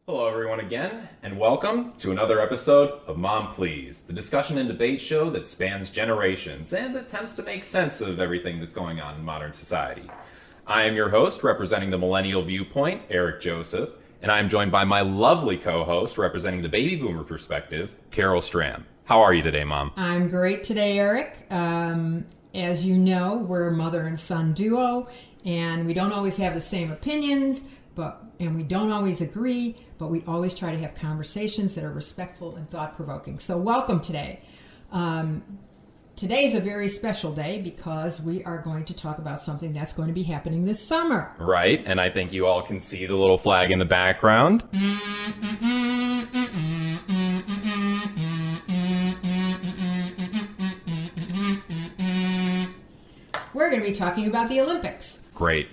Hello, everyone, again, and welcome to another episode of Mom Please, the discussion and debate show that spans generations and attempts to make sense of everything that's going on in modern society. I am your host, representing the millennial viewpoint, Eric Joseph, and I am joined by my lovely co-host, representing the baby boomer perspective, Carol Stram. How are you today, Mom? I'm great today, Eric. As you know, we're a mother and son duo, and we don't always have the same opinions, and we don't always agree, but we always try to have conversations that are respectful and thought-provoking. So welcome today. Today is a very special day because we are going to talk about something that's going to be happening this summer. Right, and I think you all can see the little flag in the background. We're going to be talking about the Olympics. Great.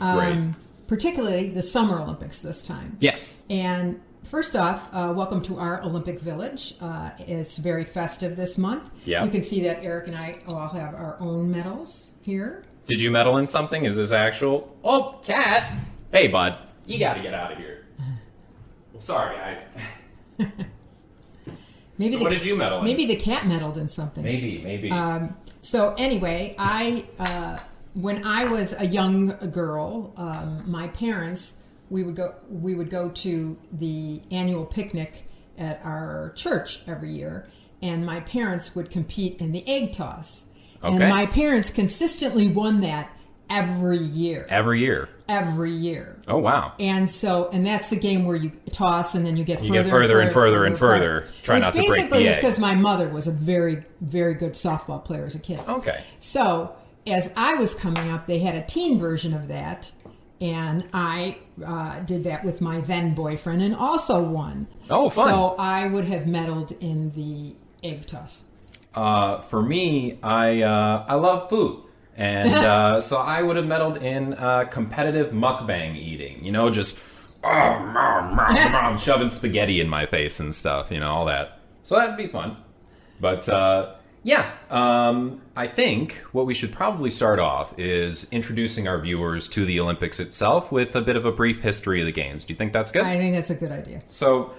Particularly the Summer Olympics this time. Yes. And first off, welcome to our Olympic Village. It's very festive this month. Yeah. You can see that Eric and I all have our own medals here. Did you medal in something? Is this actual? Oh, cat! Hey, bud, you gotta get out of here. Sorry, guys. What did you medal in? Maybe the cat medaled in something. Maybe. So anyway, when I was a young girl, my parents, we would go to the annual picnic at our church every year, and my parents would compete in the egg toss. Okay. And my parents consistently won that every year. Every year. Oh, wow. And that's the game where you toss and then you get further and further. Try not to break the egg. Basically, it's because my mother was a very, very good softball player as a kid. Okay. So as I was coming up, they had a teen version of that, and I did that with my then boyfriend and also won. Oh, fun. So I would have medaled in the egg toss. For me, I love food. And so I would have medaled in competitive mukbang eating. You know, just shoving spaghetti in my face and stuff, all that. So that'd be fun. But I think what we should probably start off is introducing our viewers to the Olympics itself with a bit of a brief history of the games. Do you think that's good? I think that's a good idea. So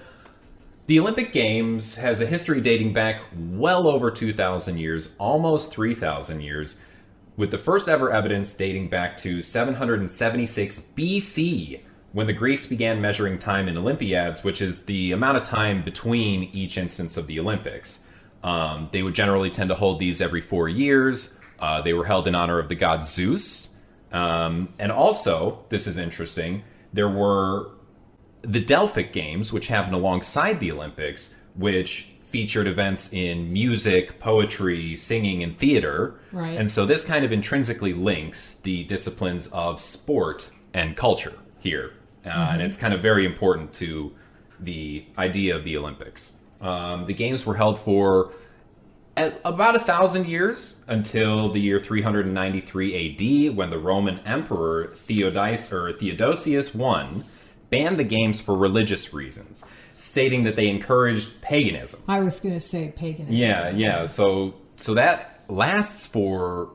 the Olympic Games has a history dating back well over 2,000 years, almost 3,000 years, with the first ever evidence dating back to 776 BC, when the Greeks began measuring time in Olympiads, which is the amount of time between each instance of the Olympics. They would generally tend to hold these every 4 years. They were held in honor of the god Zeus. And also, this is interesting, there were the Delphic Games, which happened alongside the Olympics, which featured events in music, poetry, singing, and theater. Right. And so this kind of intrinsically links the disciplines of sport and culture here. And it's kind of very important to the idea of the Olympics. The games were held for about 1,000 years until the year 393 AD, when the Roman Emperor Theodosius I banned the games for religious reasons, stating that they encouraged paganism. I was going to say paganism. Yeah. So that lasts for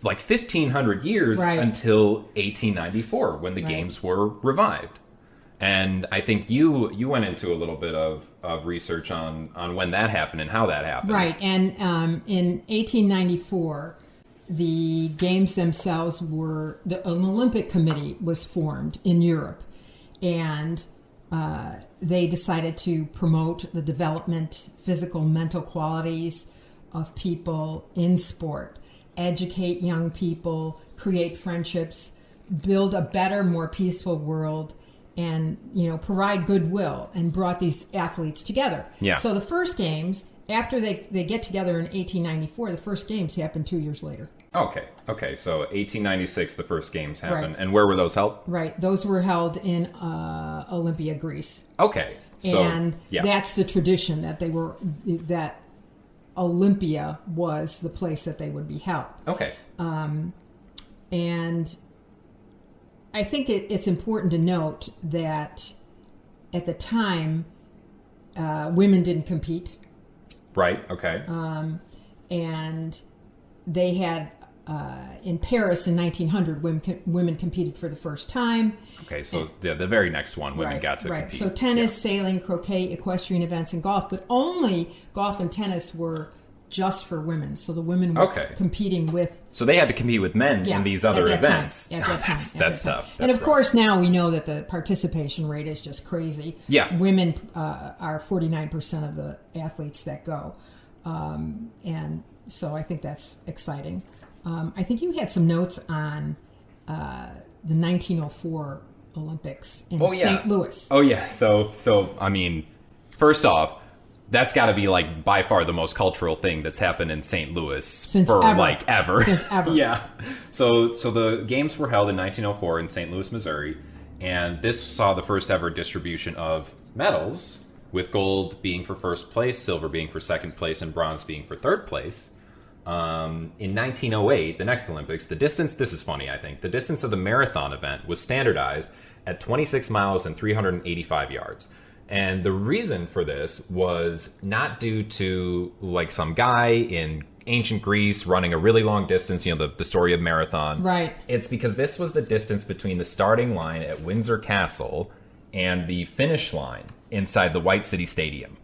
like 1,500 years until 1894, when the games were revived. And I think you went into a little bit of research on when that happened and how that happened. Right. And in 1894, the games themselves an Olympic Committee was formed in Europe. And they decided to promote the development, physical, mental qualities of people in sport, educate young people, create friendships, build a better, more peaceful world, and provide goodwill, and brought these athletes together. Yeah. So the first games, after they get together in 1894, the first games happened 2 years later. Okay. So 1896, the first games happened. Right. And where were those held? Right. Those were held in Olympia, Greece. Okay. So, And that's the tradition that Olympia was the place that they would be held. Okay. And I think it's important to note that at the time, women didn't compete. Right. Okay. And they had in Paris in 1900, women competed for the first time. Okay, so the very next one, women got to right. compete. So tennis, sailing, croquet, equestrian events, and golf, but only golf and tennis were just for women. So the women were competing with. So they had to compete with men in these other events. At that time. That's tough. And of course, now we know that the participation rate is just crazy. Yeah. Women are 49% of the athletes that go. And so I think that's exciting. I think you had some notes on the 1904 Olympics in St. Louis. Oh, yeah. So I mean, first off, that's got to be like by far the most cultural thing that's happened in St. Louis Since ever. Since ever. Yeah. So the games were held in 1904 in St. Louis, Missouri, and this saw the first ever distribution of medals, with gold being for first place, silver being for second place, and bronze being for third place. In 1908, the next Olympics, this is funny, I think, the distance of the marathon event was standardized at 26 miles and 385 yards. And the reason for this was not due to like some guy in ancient Greece running a really long distance, the story of Marathon. Right. It's because this was the distance between the starting line at Windsor Castle and the finish line inside the White City Stadium.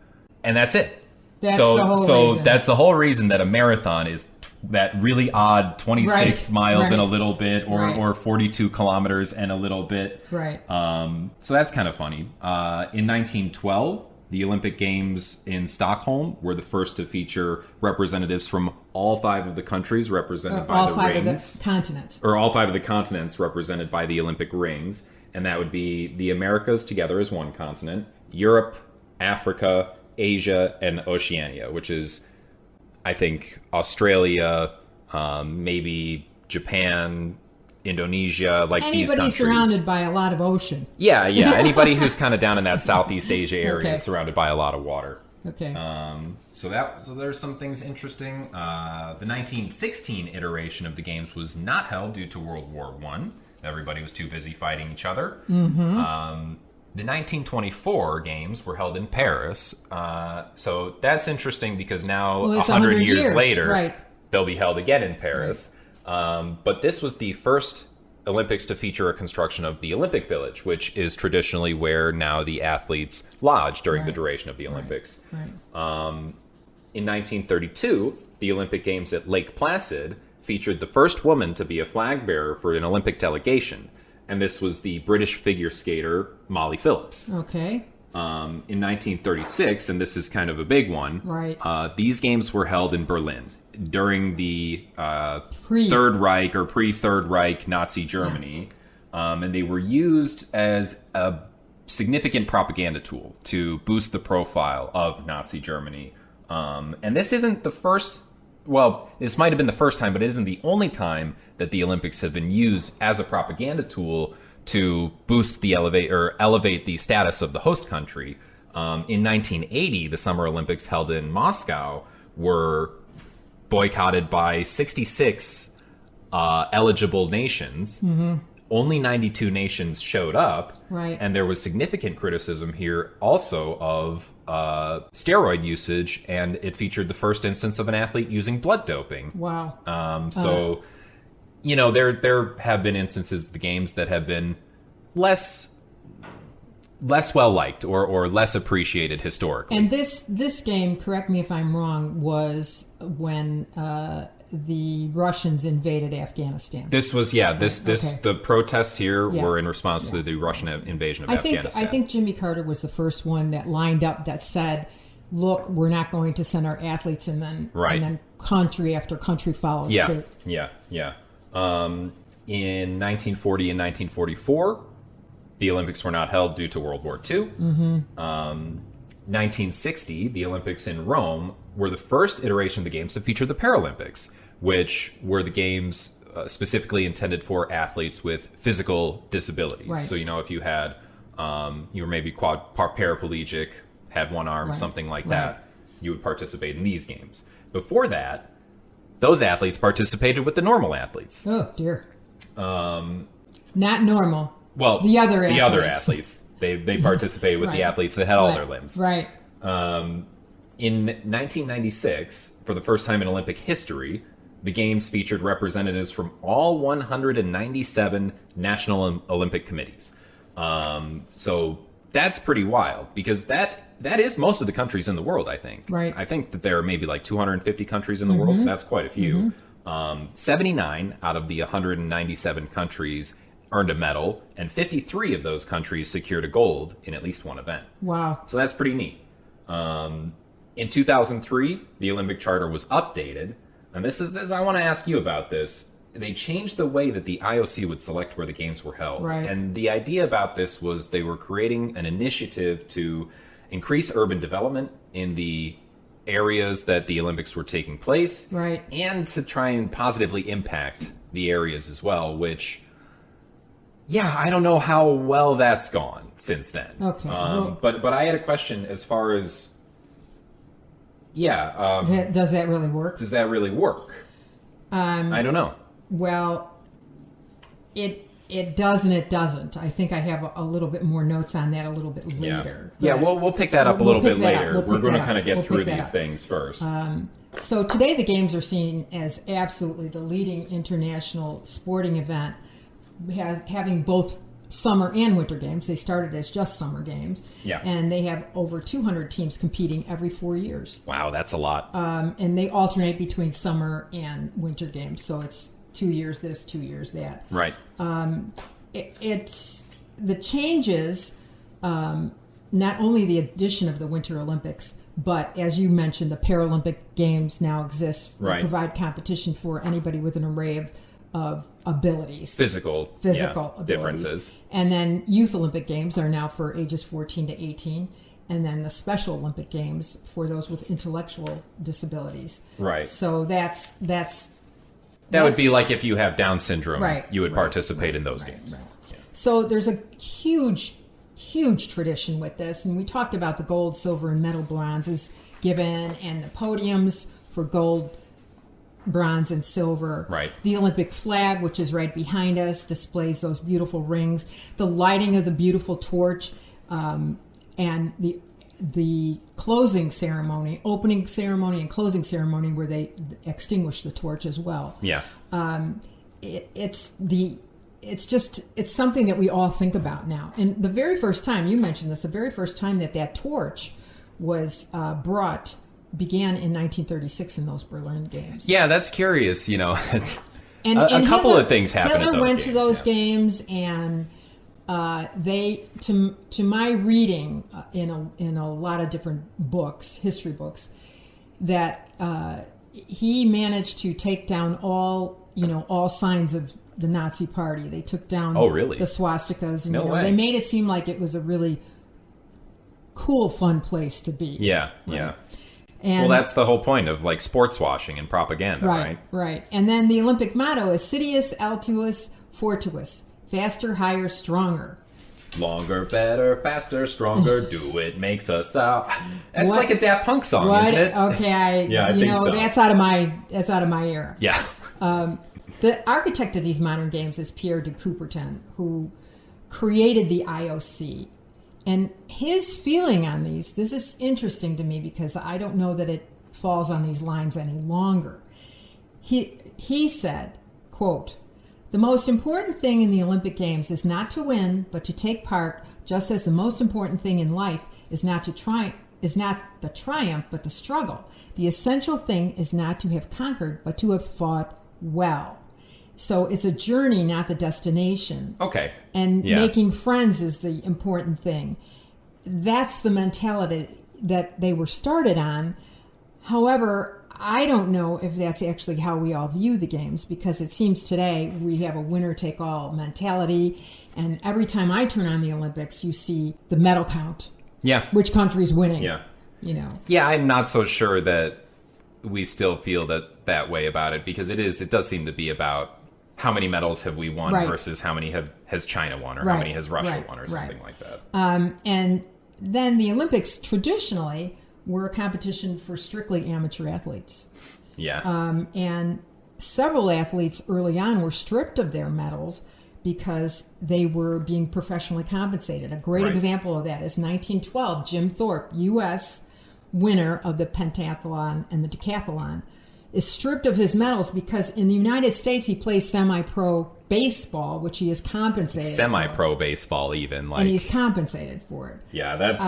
And that's it. That's the whole reason. That's the whole reason that a marathon is that really odd 26 miles and a little bit, or 42 kilometers and a little bit. Right. So that's kind of funny. In 1912, the Olympic Games in Stockholm were the first to feature representatives from all 5 of the countries represented by the rings. All 5 of the continents. Or all 5 of the continents represented by the Olympic rings. And that would be the Americas together as one continent, Europe, Africa, Asia, and Oceania, which is, I think, Australia, maybe Japan, Indonesia, like these countries. Anybody surrounded by a lot of ocean. Yeah. Anybody who's kind of down in that Southeast Asia area is surrounded by a lot of water. Okay. So there's some things interesting. The 1916 iteration of the games was not held due to World War I. Everybody was too busy fighting each other. Mm-hmm. The 1924 games were held in Paris. So that's interesting because now, 100 years later, they'll be held again in Paris. Right. But this was the first Olympics to feature a construction of the Olympic Village, which is traditionally where now the athletes lodge during the duration of the Olympics. Right. In 1932, the Olympic Games at Lake Placid featured the first woman to be a flag bearer for an Olympic delegation. And this was the British figure skater Molly Phillips. Okay. In 1936, and this is kind of a big one, these games were held in Berlin during the Third Reich or pre-Third Reich Nazi Germany. Yeah. And they were used as a significant propaganda tool to boost the profile of Nazi Germany. And this isn't the first... Well, this might have been the first time, but it isn't the only time that the Olympics have been used as a propaganda tool to boost the elevate the status of the host country. In 1980, the Summer Olympics held in Moscow were boycotted by 66 eligible nations. Mm-hmm. Only 92 nations showed up, and there was significant criticism here also of steroid usage, and it featured the first instance of an athlete using blood doping. Wow. There have been instances of the games that have been less well liked or less appreciated historically. And this game, correct me if I'm wrong, was when the Russians invaded Afghanistan. This was the protests here were in response to the Russian invasion of Afghanistan. I think Jimmy Carter was the first one that lined up that said, look, we're not going to send our athletes, and then country after country followed suit. Yeah. In 1940 and 1944, the Olympics were not held due to World War II. Mm-hmm. 1960, the Olympics in Rome were the first iteration of the games to feature the Paralympics, which were the games specifically intended for athletes with physical disabilities. Right. So, if you had, you were maybe paraplegic, had one arm, something like that, you would participate in these games. Before that, those athletes participated with the normal athletes. Oh, dear. Not normal. Well, the other athletes. They participated with the athletes that had all their limbs. Right. In 1996, for the first time in Olympic history, the games featured representatives from all 197 national Olympic committees. So that's pretty wild, because that is most of the countries in the world, I think. Right. I think that there are maybe like 250 countries in the world, so that's quite a few. 79 out of the 197 countries earned a medal, and 53 of those countries secured a gold in at least one event. Wow. So that's pretty neat. In 2003, the Olympic Charter was updated, and this I want to ask you about this. They changed the way that the IOC would select where the games were held. Right. And the idea about this was they were creating an initiative to increase urban development in the areas that the Olympics were taking place. Right. And to try and positively impact the areas as well, which, yeah, I don't know how well that's gone since then. Okay. But I had a question as far as, Does that really work? does that really work? I don't know. Well, it does and it doesn't. I think I have a little bit more notes on that a little bit later. Yeah, we'll pick that up a little bit later. We're going to kind of get We'll through pick that these up. things first. So today the games are seen as absolutely the leading international sporting event, having both summer and winter games. They started as just summer games. Yeah. And they have over 200 teams competing every 4 years. Wow, that's a lot. And they alternate between summer and winter games. So it's 2 years this, 2 years that. Right. It's the changes, not only the addition of the Winter Olympics, but as you mentioned, the Paralympic Games now exist. They Right. provide competition for anybody with an array of abilities. Physical Abilities. differences. And then Youth Olympic Games are now for ages 14 to 18. And then the Special Olympic Games for those with intellectual disabilities. Right. So that's That would be like if you have Down syndrome, Right, you would right, participate in those games. Right. So there's a huge tradition with this, and we talked about the gold, silver, and medal bronzes given, and the podiums for gold, bronze, and silver. Right. The Olympic flag, which is right behind us, displays those beautiful rings. The lighting of the beautiful torch, and the closing ceremony, opening ceremony, and closing ceremony, where they extinguish the torch as well. Yeah. It's something that we all think about now. And the very first time, you mentioned this, the very first time that torch was began in 1936 in those Berlin Games. Yeah, that's curious. It's And a couple Hitler, of things happened Hitler at those went games. to those yeah. games, and they, to my reading in a lot of different books, history books, that he managed to take down all signs of the Nazi Party. They took down Oh, really? the swastikas, and No way. they made it seem like it was a really cool, fun place to be. Yeah, yeah. And Well, that's the whole point of like sports washing and propaganda, right? Right. And then the Olympic motto is Citius Altius Fortuus, faster, higher, stronger. Longer, better, faster, stronger, do it makes us out. That's What? like a Daft Punk song, What? isn't it? Okay, Yeah, I think so. that's out of my era. Yeah. The architect of these modern games is Pierre de Coubertin, who created the IOC. And his feeling on this is interesting to me because I don't know that it falls on these lines any longer. He said, quote, "The most important thing in the Olympic Games is not to win, but to take part, just as the most important thing in life is not the triumph, but the struggle. The essential thing is not to have conquered, but to have fought well." So it's a journey, not the destination. Okay. And Yeah. making friends is the important thing. That's the mentality that they were started on. However, I don't know if that's actually how we all view the games, because it seems today we have a winner-take-all mentality. And every time I turn on the Olympics, you see the medal count. Yeah. Which country's winning? Yeah. Yeah, I'm not so sure that we still feel that way about it, because it does seem to be about how many medals have we won Right. versus how many has China won, or how Right, many has Russia right, won, or right. something like that. And then the Olympics traditionally were a competition for strictly amateur athletes. Yeah. And several athletes early on were stripped of their medals because they were being professionally compensated. A great Right. example of that is 1912, Jim Thorpe, U.S. winner of the pentathlon and the decathlon. is stripped of his medals because in the United States he plays semi-pro baseball, which he is compensated for. Semi-pro baseball, even And he's compensated for it. Yeah, that's.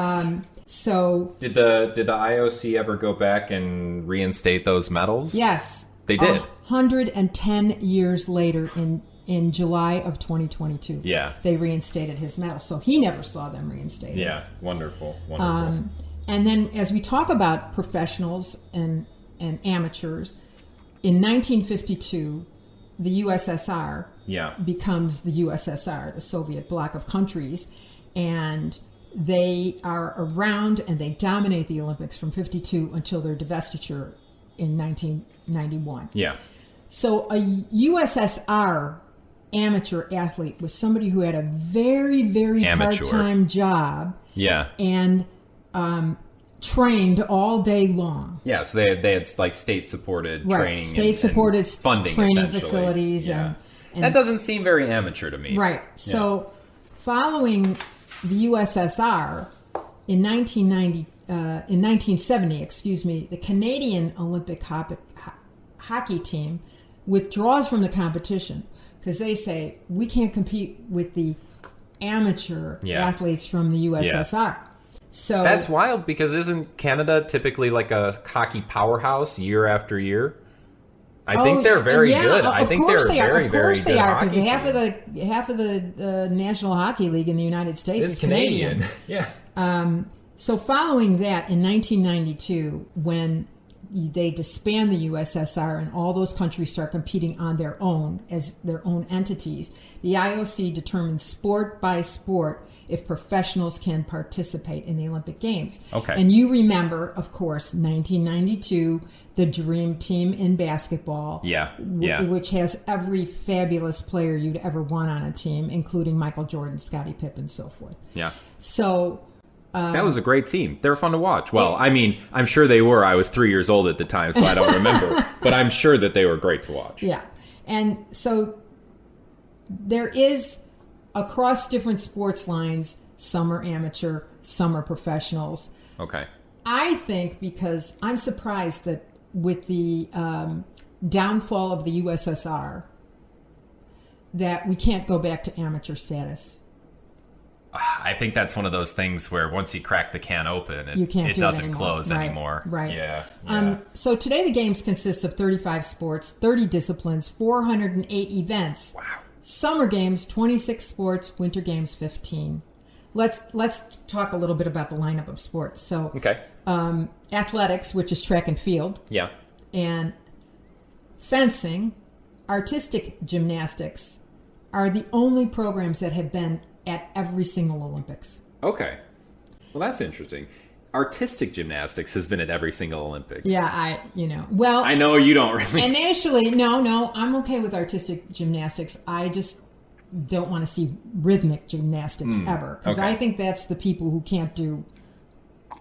So Did the IOC ever go back and reinstate those medals? yes, They did. 110 years later, in July of 2022, Yeah. they reinstated his medal. So he never saw them reinstated. Yeah, wonderful. And then, as we talk about professionals and amateurs, in 1952, the USSR Yeah. becomes the USSR, the Soviet bloc of countries, and they are around and they dominate the Olympics from 52 until their divestiture in 1991. Yeah. So a USSR amateur athlete was somebody who had a very, very Amateur. part-time job Yeah. and trained all day long. Yeah, so they had like state-supported training. State-supported and funding, training essentially. facilities. Yeah. And That doesn't seem very amateur to me. right. So following the USSR in 1970, the Canadian Olympic hockey team withdraws from the competition because they say we can't compete with the amateur athletes from the USSR. So That's wild because isn't Canada typically like a hockey powerhouse year after year? I think they're very good. I think they're very, very good. Of course they are, because hockey half of the National Hockey League in the United States is Canadian. Yeah. So following that, in 1992, when they disband the USSR and all those countries start competing on their own as their own entities, the IOC determines sport by sport if professionals can participate in the Olympic Games. Okay. And you remember, of course, 1992, the Dream Team in basketball. Yeah. Which has every fabulous player you'd ever want on a team, including Michael Jordan, Scottie Pippen, and so forth. Yeah. So That was a great team. They were fun to watch. Well, I mean, I'm sure they were. I was 3 years old at the time, so I don't remember. But I'm sure that they were great to watch. yeah. And so there is, across different sports lines, some are amateur, some are professionals. Okay. I think because I'm surprised that with the downfall of the USSR, that we can't go back to amateur status. I think that's one of those things where once you crack the can open, You can't it do it doesn't anymore. close Right, anymore. right. Yeah. So today the games consist of 35 sports, 30 disciplines, 408 events. Wow. Summer games, 26 sports, winter games, 15. Let's talk a little bit about the lineup of sports. So Okay. athletics, which is track and field, Yeah. and fencing, artistic gymnastics are the only programs that have been at every single Olympics. Okay. Well, that's interesting. Artistic gymnastics has been at every single Olympics. Yeah, I know you don't really. And actually, no, I'm okay with artistic gymnastics. I just don't want to see rhythmic gymnastics ever, because okay. I think that's the people who can't do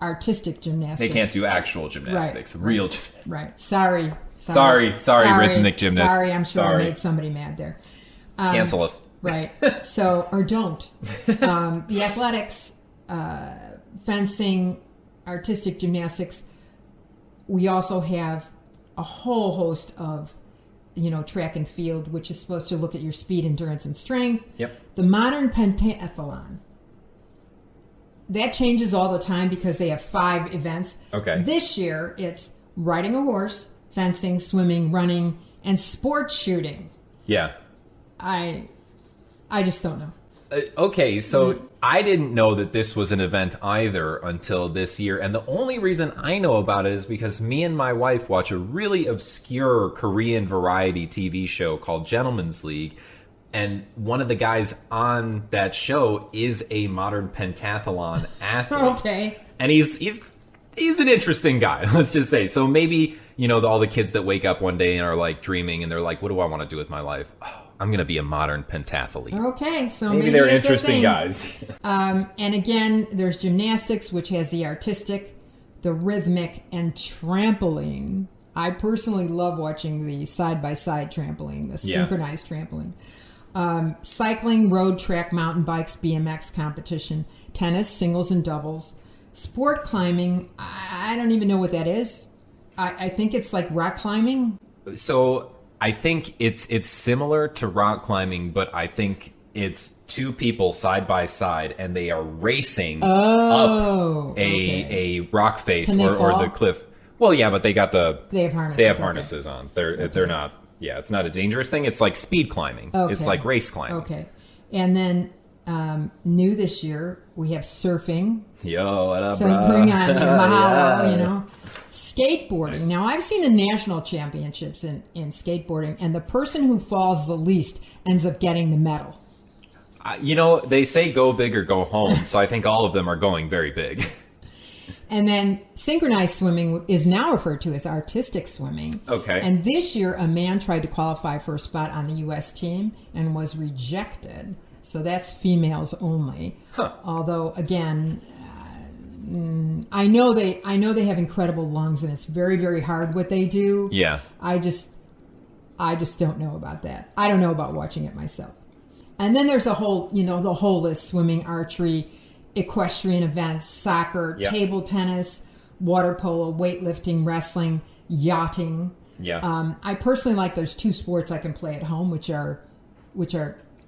artistic gymnastics. They can't do actual gymnastics. Right, Real. Right. Sorry, rhythmic gymnasts. Sorry, I'm sure Sorry. I made somebody mad there. Cancel us. Right. So, or don't. The athletics, fencing, artistic gymnastics, we also have a whole host of, track and field, which is supposed to look at your speed, endurance, and strength. Yep. The modern pentathlon, that changes all the time because they have 5 events. Okay. This year, it's riding a horse, fencing, swimming, running, and sport shooting. Yeah. I just don't know. Okay, so I didn't know that this was an event either until this year. And the only reason I know about it is because me and my wife watch a really obscure Korean variety TV show called Gentleman's League. And one of the guys on that show is a modern pentathlon athlete. Okay. And he's an interesting guy, let's just say. So maybe, all the kids that wake up one day and are like dreaming and they're like, what do I want to do with my life? Oh, I'm going to be a modern pentathlete. Okay, so Maybe they're interesting guys. And again, there's gymnastics, which has the artistic, the rhythmic, and trampoline. I personally love watching the side-by-side trampoline, the synchronized trampoline. Cycling, road, track, mountain bikes, BMX competition, tennis, singles and doubles. Sport climbing, I don't even know what that is. I think it's like rock climbing. So I think it's similar to rock climbing, but I think it's two people side by side and they are racing up a rock face Can they or fall? the cliff. Well, yeah, but they got They have harnesses. They have okay. harnesses on. They're not. Yeah, it's not a dangerous thing. It's like speed climbing. It's Okay. like race climbing. Okay. And then new this year, we have surfing. Yo, what up, So bro? bring on your mahalo, Yeah. you know. Skateboarding. Nice. Now, I've seen the national championships in skateboarding, and the person who falls the least ends up getting the medal. You know, they say go big or go home, so I think all of them are going very big. And then synchronized swimming is now referred to as artistic swimming. Okay. And this year, a man tried to qualify for a spot on the U.S. team and was rejected. So that's females only. Huh. Although, again, I know they have incredible lungs, and it's very, very hard what they do. Yeah. I just don't know about that. I don't know about watching it myself. And then there's the whole list: swimming, archery, equestrian events, soccer, Yeah. table tennis, water polo, weightlifting, wrestling, yachting. Yeah. I personally like there's two sports I can play at home, which are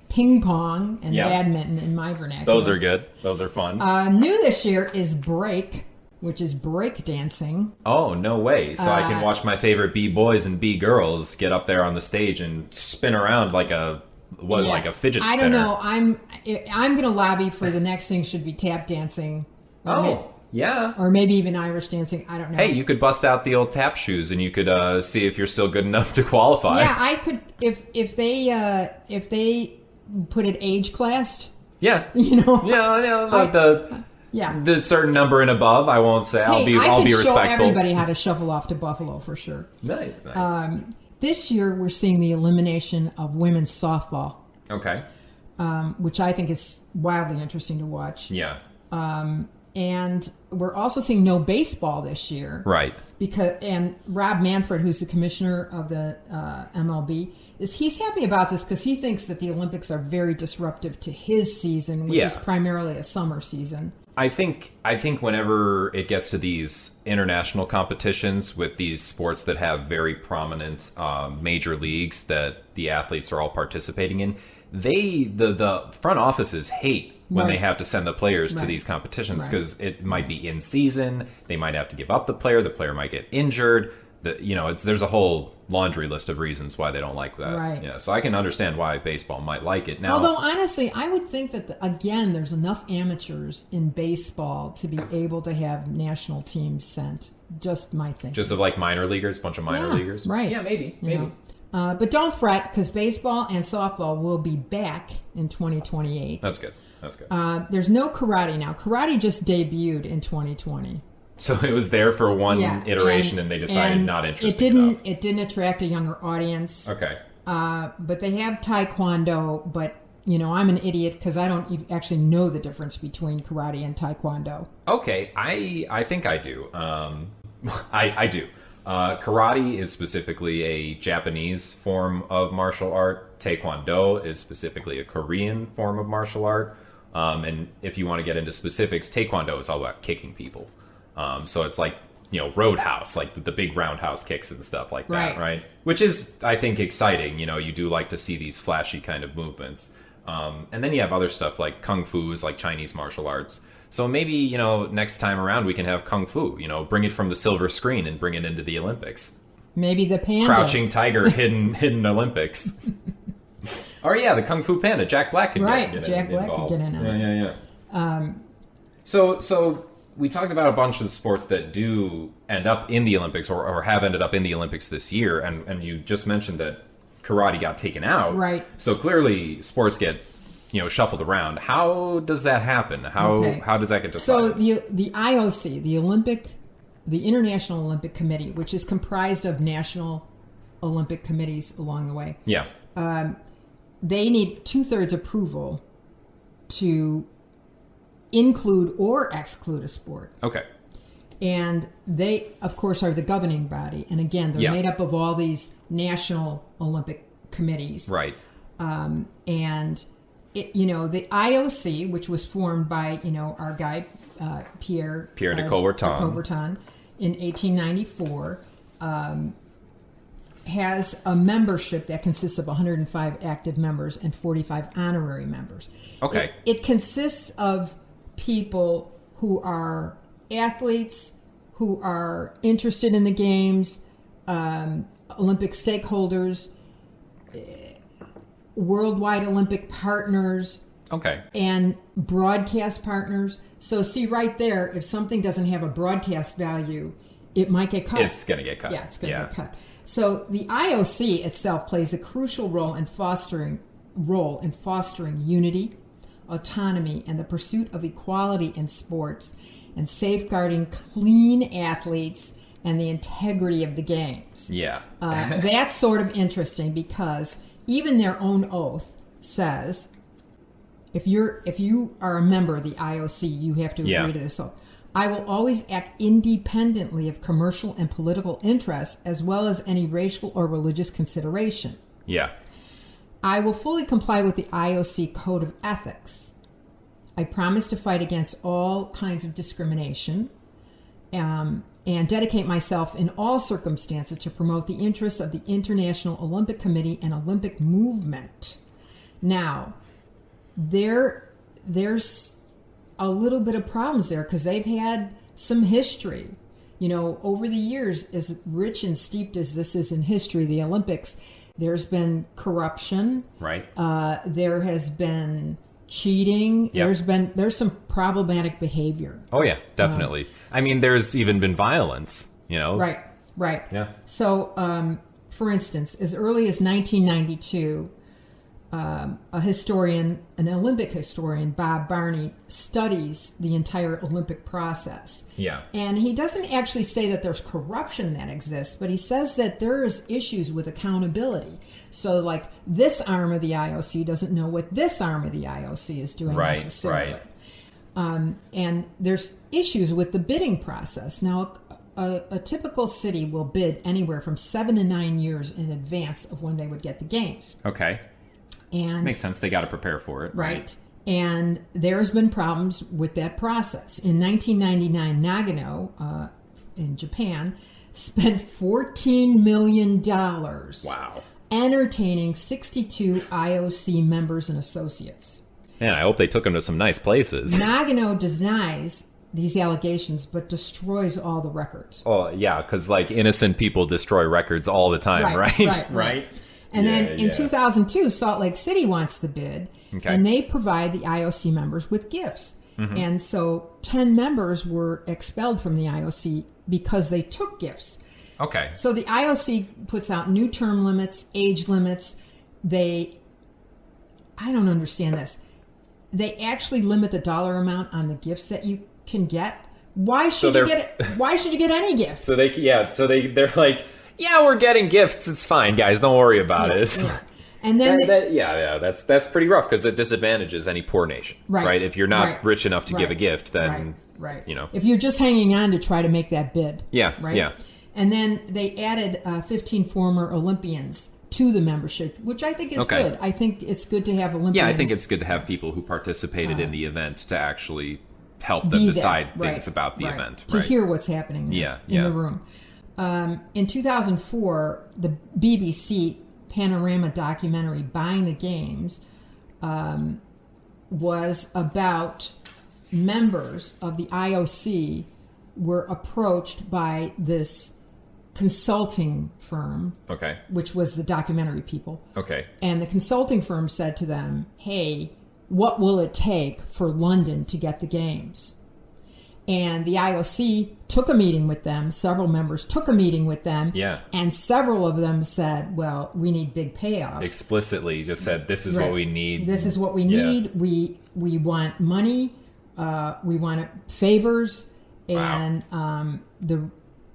ping pong and Yeah. badminton in my vernacular. Those are good. Those are fun. New this year is break, which is break dancing. Oh, no way. So I can watch my favorite B-boys and B-girls get up there on the stage and spin around like a fidget spinner. I don't know. I'm going to lobby for the next thing should be tap dancing. Oh, yeah. Or maybe even Irish dancing. I don't know. Hey, you could bust out the old tap shoes and you could see if you're still good enough to qualify. Yeah, I could if they put it age classed, Yeah. you know. Yeah, the certain number and above, I won't say. I'll be I could show respectful. everybody how to shuffle off to Buffalo for sure. Nice. This year we're seeing the elimination of women's softball, Okay. which I think is wildly interesting to watch. Yeah. And we're also seeing no baseball this year. Right. And Rob Manfred, who's the commissioner of the MLB, he's happy about this because he thinks that the Olympics are very disruptive to his season, which Yeah. is primarily a summer season. I think whenever it gets to these international competitions with these sports that have very prominent major leagues that the athletes are all participating in, the front offices hate when Right. they have to send the players to Right. these competitions Right. because it might be in season. They might have to give up the player might get injured. There's a whole laundry list of reasons why they don't like that. Right. Yeah, so I can understand why baseball might like it. Now, Although, honestly, I would think that, again, there's enough amateurs in baseball to be able to have national teams sent. Just my thinking. just of like minor leaguers, bunch of minor Yeah, leaguers. right. Yeah, maybe. You know. But don't fret, because baseball and softball will be back in 2028. That's good. That's good. There's no karate now. Karate just debuted in 2020. So it was there for one Yeah, iteration, and they decided not interesting enough. It didn't attract a younger audience. Okay. But they have taekwondo. But I'm an idiot because I don't actually know the difference between karate and taekwondo. Okay, I think I do. I do. Karate is specifically a Japanese form of martial art. Taekwondo is specifically a Korean form of martial art. And if you want to get into specifics, Taekwondo is all about kicking people. So it's like, Roadhouse, like the big roundhouse kicks and stuff like that, right? Which is, I think, exciting. You do like to see these flashy kind of movements. And then you have other stuff like Kung Fu is like Chinese martial arts. So maybe, next time around we can have Kung Fu, bring it from the silver screen and bring it into the Olympics. Maybe the panda. Crouching Tiger, hidden Olympics. Or yeah, the Kung Fu Panda, Jack Black can get Jack Black involved. could get in on it. Yeah. So we talked about a bunch of the sports that do end up in the Olympics or have ended up in the Olympics this year, and you just mentioned that karate got taken out. Right. So clearly sports get shuffled around. How does that happen? How does that get So decided? the IOC, the International Olympic Committee, which is comprised of national Olympic committees along the way, Yeah. they need 2/3 approval to include or exclude a sport. Okay. And they, of course, are the governing body. And again, they're made up of all these national Olympic committees. Right. And the IOC, which was formed by our guy Pierre de Coubertin. in 1894, has a membership that consists of 105 active members and 45 honorary members. Okay. It consists of people who are athletes, who are interested in the games, Olympic stakeholders, worldwide Olympic partners, Okay. and broadcast partners. So see right there, if something doesn't have a broadcast value, it might get cut. It's going to get cut. Yeah, it's going to get cut. So the IOC itself plays a crucial role in fostering unity, autonomy, and the pursuit of equality in sports, and safeguarding clean athletes and the integrity of the games. Yeah. That's sort of interesting because even their own oath says, if you are a member of the IOC, you have to agree to this oath. I will always act independently of commercial and political interests, as well as any racial or religious consideration. Yeah. I will fully comply with the IOC Code of Ethics. I promise to fight against all kinds of discrimination and dedicate myself in all circumstances to promote the interests of the International Olympic Committee and Olympic movement. Now, there's a little bit of problems there because they've had some history. You know, over the years, as rich and steeped as this is in history, the Olympics, there's been corruption. Right. There has been cheating. Yep. There's some problematic behavior. Oh, yeah, definitely. I mean, there's even been violence, you know? Right. Yeah. So, for instance, as early as 1992, an Olympic historian, Bob Barney, studies the entire Olympic process. Yeah. And he doesn't actually say that there's corruption that exists, but he says that there's issues with accountability. So, like, this arm of the IOC doesn't know what this arm of the IOC is doing necessarily. Right. And there's issues with the bidding process. Now, a typical city will bid anywhere from 7 to 9 years in advance of when they would get the games. Okay. And Makes sense. They got to prepare for it. right. And there's been problems with that process. In 1999, Nagano in Japan spent $14 million Wow. entertaining 62 IOC members and associates. Man, I hope they took them to some nice places. Nagano denies these allegations, but destroys all the records. Oh, yeah, because, like, innocent people destroy records all the time, right? Right. And then in 2002, Salt Lake City wants the bid, and they provide the IOC members with gifts. Mm-hmm. And so 10 members were expelled from the IOC because they took gifts. Okay. So the IOC puts out new term limits, age limits. I don't understand this. They actually limit the dollar amount on the gifts that you can get. Why should you get any gifts? So they're like, yeah, we're getting gifts. It's fine, guys. Don't worry about it. Yeah. And then that's pretty rough because it disadvantages any poor nation, right? If you're not rich enough to give a gift, then you know. If you're just hanging on to try to make that bid, right? Yeah. And then they added 15 former Olympians to the membership, which I think is good. I think it's good to have Olympians. Yeah, I think it's good to have people who participated in the event to actually help them decide things about the event, to hear what's happening in the room. In 2004, the BBC Panorama documentary "Buying the Games" was about members of the IOC were approached by this consulting firm, which was the documentary people. And the consulting firm said to them, "Hey, what will it take for London to get the games?" And the IOC took a meeting with them. Several members took a meeting with them. Yeah. And several of them said, well, we need big payoffs. Explicitly just said, this is what we need. This is what we need. We want money. We want favors. And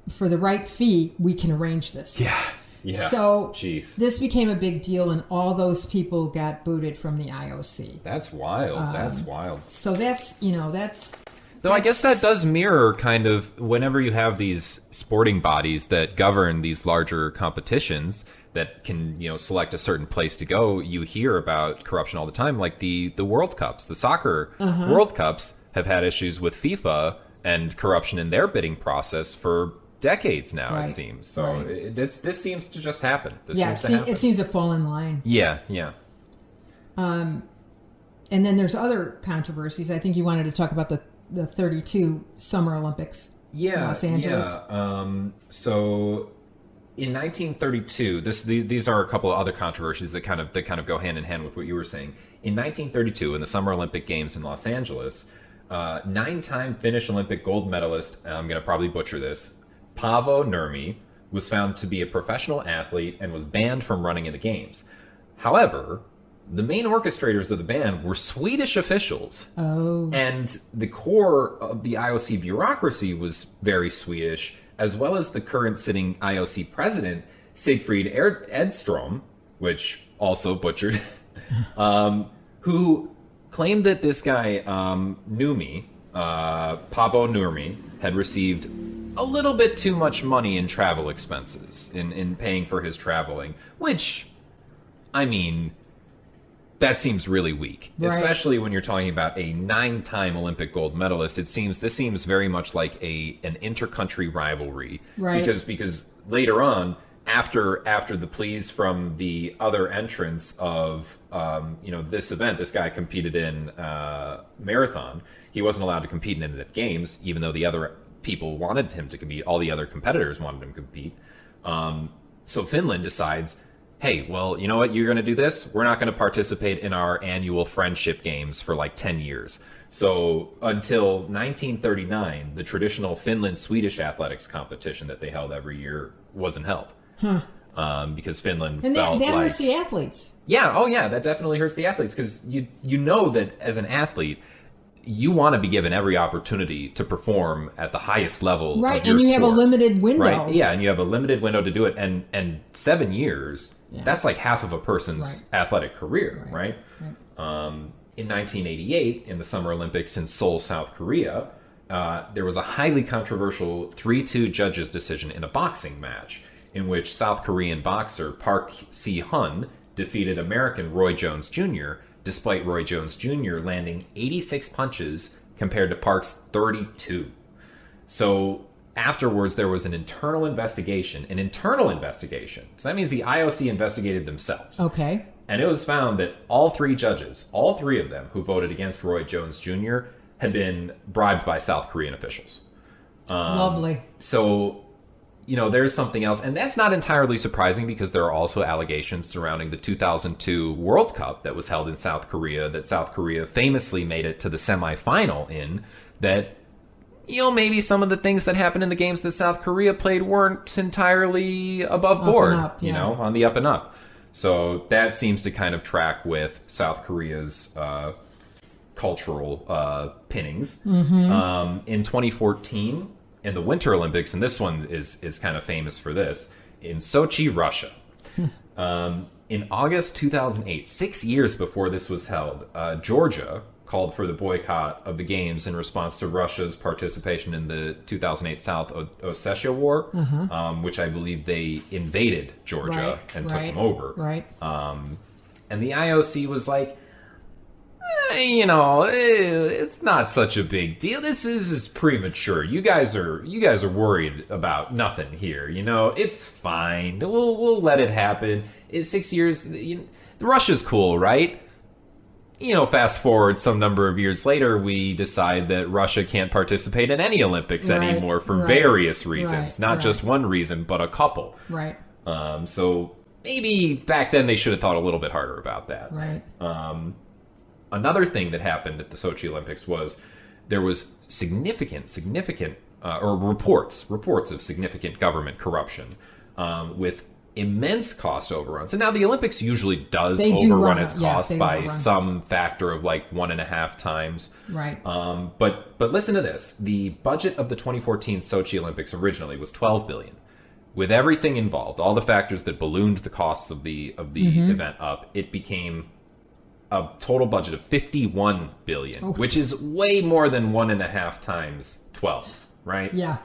for the right fee, we can arrange this. Yeah. So this became a big deal, and all those people got booted from the IOC. That's wild. So that's... Though I guess that does mirror kind of whenever you have these sporting bodies that govern these larger competitions that can, select a certain place to go, you hear about corruption all the time, like the World Cups. The soccer World Cups have had issues with FIFA and corruption in their bidding process for decades now, Right. it seems. So Right. this seems to just happen. This Yeah, seems to happen. it seems to fall in line. Yeah, yeah. And then there's other controversies. I think you wanted to talk about the 32 Summer Olympics in Los Angeles. Yeah. So in 1932, these are a couple of other controversies that kind of go hand in hand with what you were saying. In 1932, in the Summer Olympic Games in Los Angeles, 9-time Finnish Olympic gold medalist, I'm going to probably butcher this, Paavo Nurmi, was found to be a professional athlete and was banned from running in the games. However, the main orchestrators of the band were Swedish officials. Oh. And the core of the IOC bureaucracy was very Swedish, as well as the current sitting IOC president, Sigfrid Edstrom, which also butchered, who claimed that this guy, Nurmi, Paavo Nurmi, had received a little bit too much money in travel expenses, in paying for his traveling, which, I mean, that seems really weak, Right. especially when you're talking about a 9-time Olympic gold medalist. This seems very much like an intercountry rivalry, Right. Because later on, after the pleas from the other entrants of this event, this guy competed in marathon. He wasn't allowed to compete in the games, even though the other people wanted him to compete. All the other competitors wanted him to compete. So Finland decides, hey, well, you know what? You're going to do this. We're not going to participate in our annual friendship games for like 10 years. So until 1939, the traditional Finland-Swedish athletics competition that they held every year wasn't held. Because Finland And felt that like... hurts the athletes. Yeah, oh yeah, that definitely hurts the athletes because you know that as an athlete, you want to be given every opportunity to perform at the highest level Right, of your and you have a sport. limited window. Right, yeah, and you have a limited window to do it, and 7 years, Yeah. that's like half of a person's athletic career, right? In 1988, in the Summer Olympics in Seoul, South Korea, there was a highly controversial 3-2 judges decision in a boxing match in which South Korean boxer Park Si-hun defeated American Roy Jones Jr., despite Roy Jones Jr. landing 86 punches compared to Park's 32. So afterwards, there was an internal investigation. So that means the IOC investigated themselves. Okay. And it was found that all 3 judges, all 3 of them who voted against Roy Jones Jr., had been bribed by South Korean officials. Lovely. So, there's something else. And that's not entirely surprising because there are also allegations surrounding the 2002 World Cup that was held in South Korea, that South Korea famously made it to the semifinal in, that, maybe some of the things that happened in the games that South Korea played weren't entirely above board, up, yeah. on the up and up. So that seems to kind of track with South Korea's cultural pinnings. In 2014, in the Winter Olympics, and this one is kind of famous for this, in Sochi, Russia. In August 2008, 6 years before this was held, Georgia called for the boycott of the games in response to Russia's participation in the 2008 South Ossetia War, which I believe they invaded Georgia and took them over. Right. And the IOC was like, it's not such a big deal. This is premature. You guys are worried about nothing here. It's fine. We'll let it happen. It's 6 years. Russia's cool, right? Fast forward some number of years later, we decide that Russia can't participate in any Olympics anymore for various reasons. Not just one reason, but a couple. Right. So maybe back then they should have thought a little bit harder about that. Right. Another thing that happened at the Sochi Olympics was there was significant, or reports of significant government corruption with immense cost overruns. And now the Olympics usually does overrun its cost by some factor of like 1.5 times. Right. But listen to this. The budget of the 2014 Sochi Olympics originally was $12 billion. With everything involved, all the factors that ballooned the costs of the event up, it became a total budget of $51 billion, which is way more than 1.5 times 12, right? Yeah.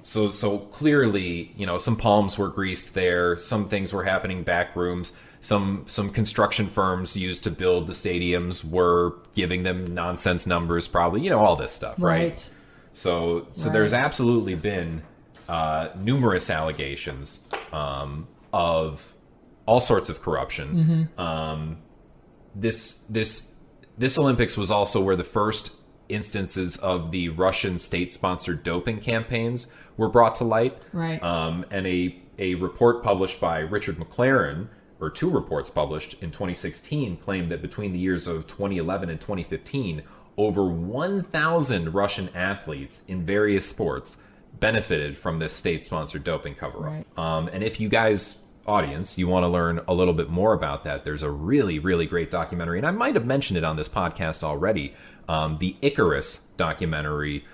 So clearly, some palms were greased there. Some things were happening back rooms. Some construction firms used to build the stadiums were giving them nonsense numbers, probably, all this stuff, right? So there's absolutely been numerous allegations of all sorts of corruption. This Olympics was also where the first instances of the Russian state-sponsored doping campaigns were brought to light. Right. And a report published by Richard McLaren, or two reports published in 2016, claimed that between the years of 2011 and 2015, over 1,000 Russian athletes in various sports benefited from this state-sponsored doping cover-up. Right. And if you guys, audience, you want to learn a little bit more about that, there's a really, really great documentary, and I might have mentioned it on this podcast already. The Icarus documentary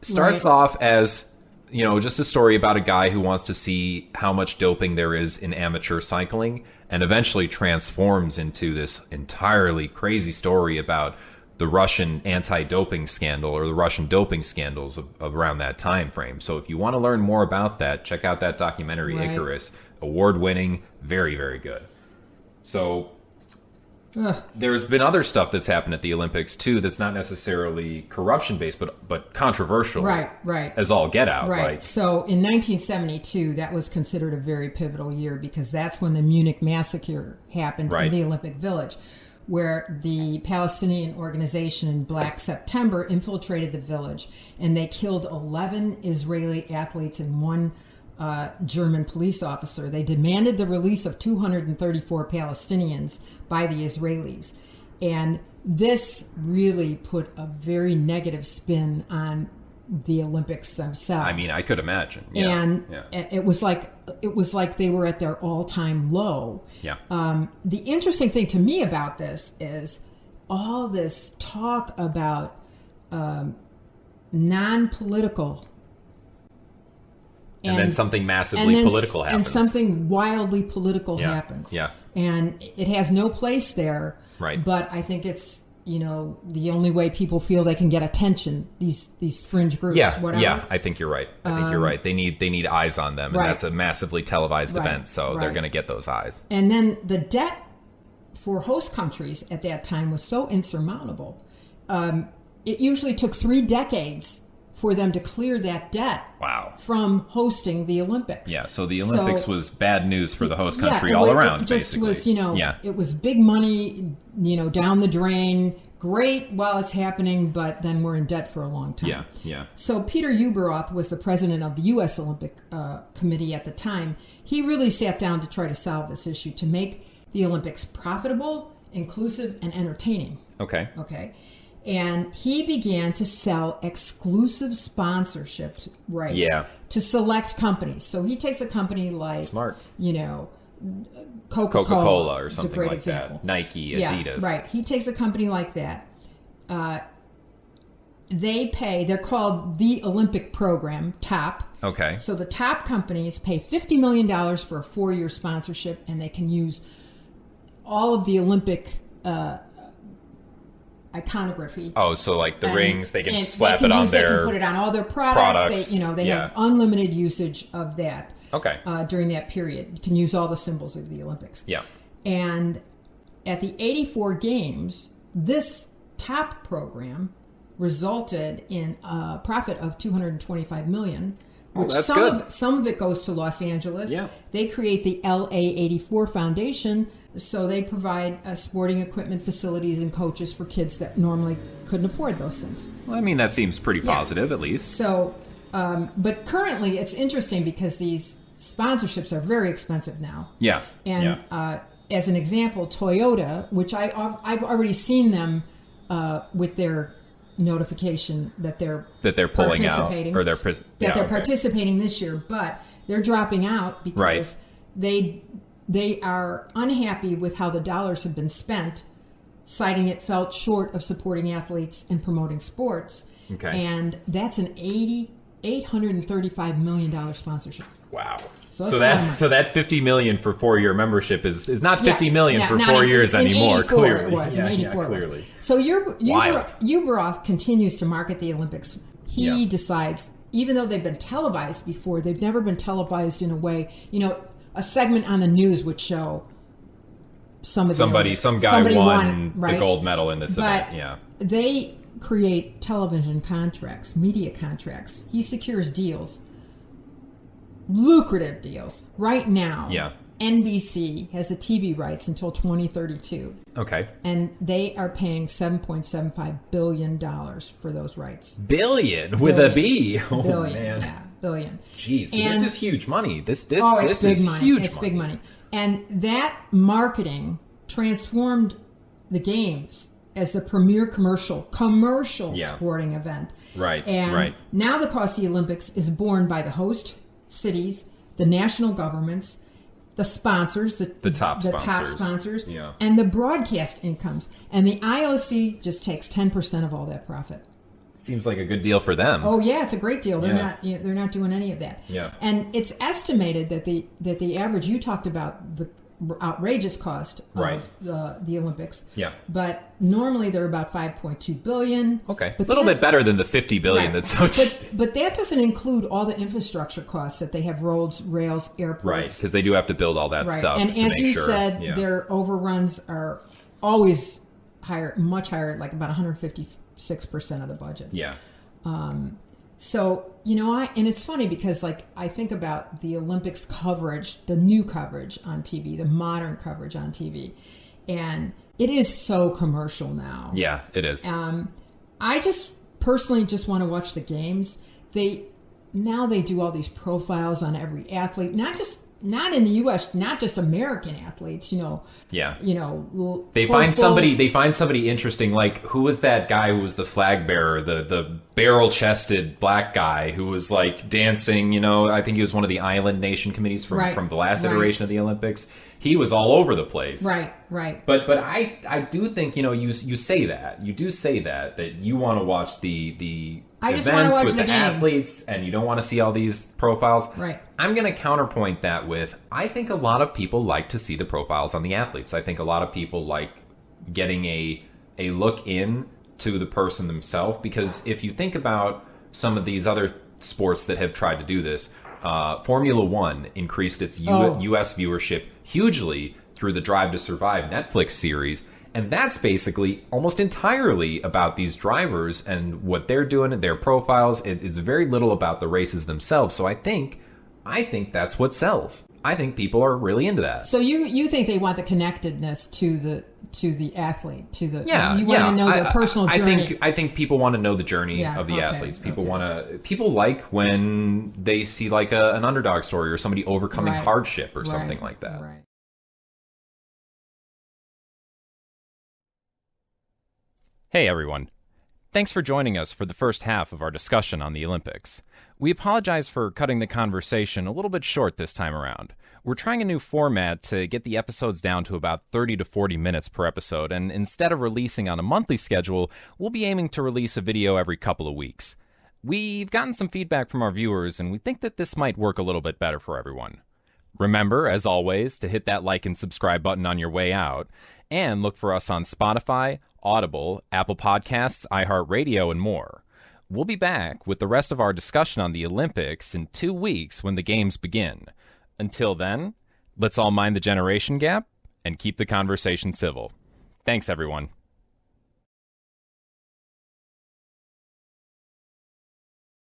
starts off as, you know, just a story about a guy who wants to see how much doping there is in amateur cycling, and eventually transforms into this entirely crazy story about the Russian anti-doping scandal, or the Russian doping scandals of around that time frame. So if you want to learn more about that, check out that documentary, Right. Icarus. Award-winning, very, very good. So there's been other stuff that's happened at the Olympics too that's not necessarily corruption-based, but controversial. Right. As all get out. Right. Like, So in 1972, that was considered a very pivotal year because that's when the Munich massacre happened Right. in the Olympic Village, where the Palestinian organization Black September infiltrated the village, and they killed 11 Israeli athletes and one German police officer. They demanded the release of 234 Palestinians by the Israelis. And this really put a very negative spin on the Olympics themselves. I mean, I could imagine. Yeah. And yeah. it was like they were at their all-time low. Yeah. The interesting thing to me about this is all this talk about non-political, and then something massively political happens. and something wildly political Yeah, happens. yeah. And it has no place there. Right. But I think it's, you know, the only way people feel they can get attention. These fringe groups. Yeah, Whatever. yeah, I think you're right. I think you're right. They need eyes on them, and Right. that's a massively televised Right, event, so they're right. going to get those eyes. And then the debt for host countries at that time was so insurmountable. It usually took 3 decades for them to clear that debt Wow. from hosting the Olympics. Yeah, so the Olympics was bad news for the host Yeah, country it all wa- around, it just basically. was, you know, yeah. it was big money, you know, down the drain. Great while it's happening, but then we're in debt for a long time. Yeah, yeah. So Peter Ueberroth was the president of the U.S. Olympic Committee at the time. He really sat down to try to solve this issue, to make the Olympics profitable, inclusive, and entertaining. Okay. Okay. And he began to sell exclusive sponsorship rights Yeah. to select companies. So he takes a company like, Smart. you know, Coca-Cola. Coca-Cola or is a something great like example. that. Nike, Yeah, Adidas. right. He takes a company like that. They pay, they're called the Olympic Program, TOP. Okay. So the top companies pay $50 million for a 4-year sponsorship, and they can use all of the Olympic iconography. Oh, so like the And- rings, they can and slap they can it on use, They their can put it on all their products, They, they yeah. have unlimited usage of that Okay. during that period. You can use all the symbols of the Olympics. Yeah. And at the 84 games, this top program resulted in a profit of $225 million. Which that's some good. some of it goes to Los Angeles. Yeah. They create the LA84 Foundation, so they provide sporting equipment, facilities, and coaches for kids that normally couldn't afford those things. Well, I mean, that seems pretty Yeah. positive, at least. So, but currently it's interesting because these sponsorships are very expensive now. Yeah. And yeah. As an example, Toyota, which I've already seen them with their notification that they're pulling out, participating, or they're participating this year, but they're dropping out because Right. they are unhappy with how the dollars have been spent, citing it felt short of supporting athletes and promoting sports. Okay. And that's an $835 million sponsorship. Wow. So So that's that $50 million for 4-year membership is not $50 million Yeah, for not 4 in- years in anymore. 84 Clearly, it was. Yeah, In yeah, 84 it was. clearly. So Wild. Ueberroth continues to market the Olympics. He Yeah. decides, even though they've been televised before, they've never been televised in a way. You know, a segment on the news would show some of the Olympics. Some guy Somebody won the right? gold medal in this But event. Yeah. they create television contracts, media contracts. He secures deals lucrative deals. Right now, Yeah. NBC has the TV rights until 2032. Okay. And they are paying $7.75 billion for those rights. Billion with a B. Oh, Billion, man. yeah, billion. Jeez, so And- this is huge money. This It's big is money. huge It's money. big money. And that marketing transformed the games as the premier commercial Yeah. sporting event. Right, And right. now the cost of the Olympics is borne by the host cities, the national governments, the sponsors, the top sponsors. sponsors, Yeah. and the broadcast incomes. And the IOC just takes 10% of all that profit. Seems like a good deal for them. Oh yeah, it's a great deal. They're Yeah. they're not doing any of that. Yeah. And it's estimated that the average, you talked about the outrageous cost Right. of the Olympics. Yeah. But normally they're about 5.2 billion. Okay. But A little that- bit better than the 50 billion Right. that's so But that doesn't include all the infrastructure costs that they have: roads, rails, airports. right, because they do have to build all that Right. stuff And to as make you sure. said, Yeah. their overruns are always higher, much higher, like about 156% of the budget. Yeah. So, and it's funny because, like, I think about the Olympics coverage, the new coverage on TV, the modern coverage on TV, and it is so commercial now. Yeah, it is. I just personally just want to watch the games. Now they do all these profiles on every athlete, not in the U.S., not just American athletes. Yeah. They They find somebody interesting. Like, who was that guy who was the flag bearer, the barrel-chested black guy who was like dancing? I think he was one of the Island Nation committees from the last iteration of the Olympics. He was all over the place. Right. But I do think you say that you want to watch the I just wanna events watch with the the games. athletes and you don't want to see all these profiles. Right. I'm going to counterpoint that with, I think a lot of people like to see the profiles on the athletes. I think a lot of people like getting a look in to the person themselves, because if you think about some of these other sports that have tried to do this, Formula One increased its U.S. viewership hugely through the Drive to Survive Netflix series. And that's basically almost entirely about these drivers and what they're doing, their profiles. It's very little about the races themselves. So I think that's what sells. I think people are really into that. So you think they want the connectedness to the athlete, you want yeah. to know their personal journey. I think people want to know the journey of the athletes. People like when they see like an underdog story or somebody overcoming hardship or something like that. Right. Hey everyone. Thanks for joining us for the first half of our discussion on the Olympics. We apologize for cutting the conversation a little bit short this time around. We're trying a new format to get the episodes down to about 30 to 40 minutes per episode, and instead of releasing on a monthly schedule, we'll be aiming to release a video every couple of weeks. We've gotten some feedback from our viewers, and we think that this might work a little bit better for everyone. Remember, as always, to hit that like and subscribe button on your way out, and look for us on Spotify, Audible, Apple Podcasts, iHeartRadio, and more. We'll be back with the rest of our discussion on the Olympics in 2 weeks when the games begin. Until then, let's all mind the generation gap and keep the conversation civil. Thanks, everyone.